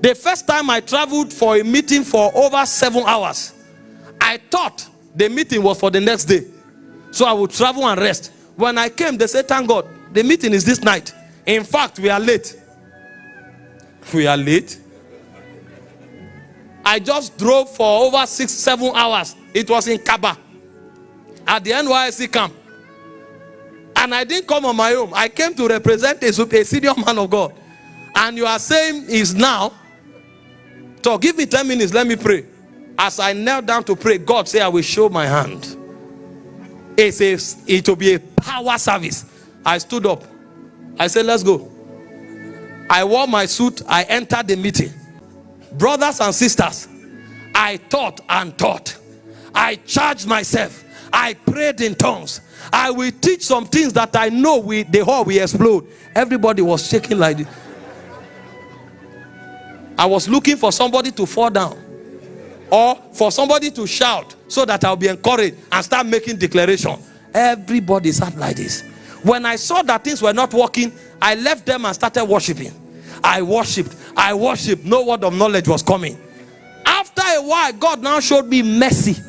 The first time I traveled for a meeting for over 7 hours, I thought the meeting was for the next day. So I would travel and rest. When I came, they said, thank God, the meeting is this night. In fact, we are late. We are late. I just drove for over 6-7 hours. It was in Kaba at the NYSC camp. And I didn't come on my own. I came to represent a senior man of God. And you are saying is now. So give me 10 minutes, let me pray. As I knelt down to pray, God said, I will show my hand. It will be a power service. I stood up. I said, let's go. I wore my suit. I entered the meeting. Brothers and sisters, I thought and thought. I charged myself. I prayed in tongues. I will teach some things that I know the hall will explode. Everybody was shaking like this. I was looking for somebody to fall down or for somebody to shout so that I'll be encouraged and start making declaration. Everybody sat like this. When I saw that things were not working, I left them and started worshiping. I worshiped. No word of knowledge was coming. After a while, God now showed me mercy.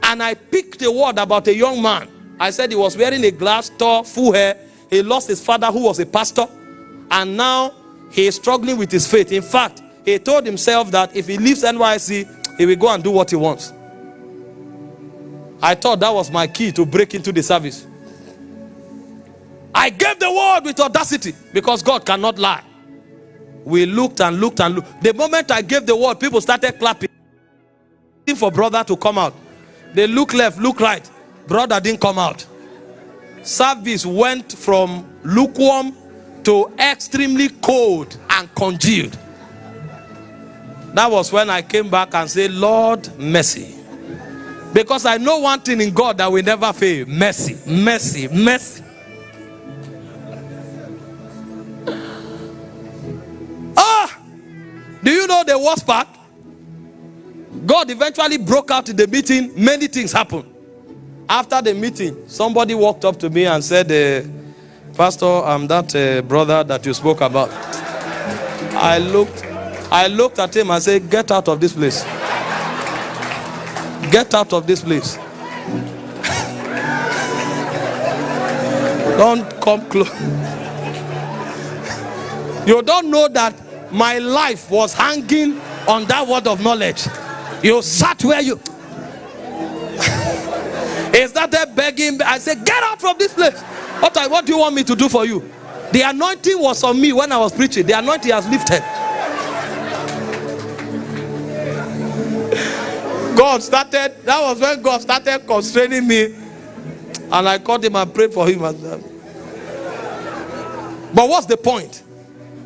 And I picked a word about a young man. I said he was wearing a glass tall, full hair. He lost his father who was a pastor. And now he is struggling with his faith. In fact, he told himself that if he leaves NYC, he will go and do what he wants. I thought that was my key to break into the service. I gave the word with audacity because God cannot lie. We looked and looked and looked. The moment I gave the word, people started clapping for brother to come out. They look left, look right. Brother didn't come out. Service went from lukewarm to extremely cold and congealed. That was when I came back and said, Lord, mercy. Because I know one thing in God that will never fail. Mercy, mercy, mercy. Do you know the worst part? God eventually broke out in the meeting. Many things happened. After the meeting, somebody walked up to me and said, Pastor, I'm that brother that you spoke about. I looked at him and said, get out of this place. Get out of this place. Don't come close. You don't know that my life was hanging on that word of knowledge. You sat where you he started begging. I said, get out from this place. What do you want me to do for you? The anointing was on me when I was preaching. The anointing has lifted. That was when God started constraining me. And I called him and prayed for him. But what's the point?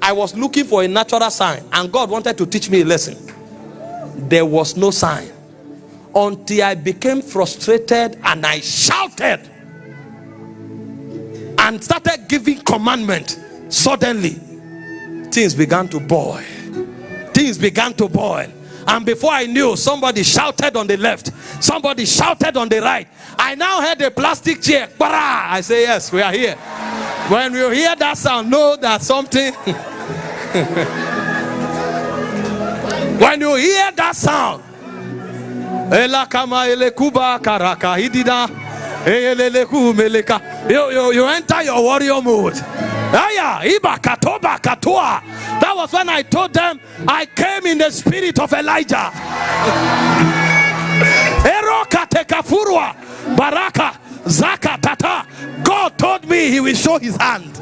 I was looking for a natural sign, and God wanted to teach me a lesson. There was no sign until I became frustrated and I shouted and started giving commandment. Suddenly, things began to boil. Things began to boil. And before I knew, somebody shouted on the left. Somebody shouted on the right. I now heard a plastic chair. I say, yes, we are here. When you hear that sound, know that something... When you hear that sound, you enter your warrior mode. That was when I told them I came in the spirit of Elijah. God told me he will show his hand.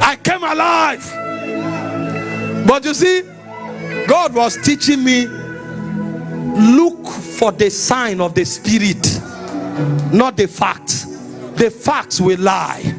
I came alive. But you see, God was teaching me, look for the sign of the spirit, not the facts. The facts will lie.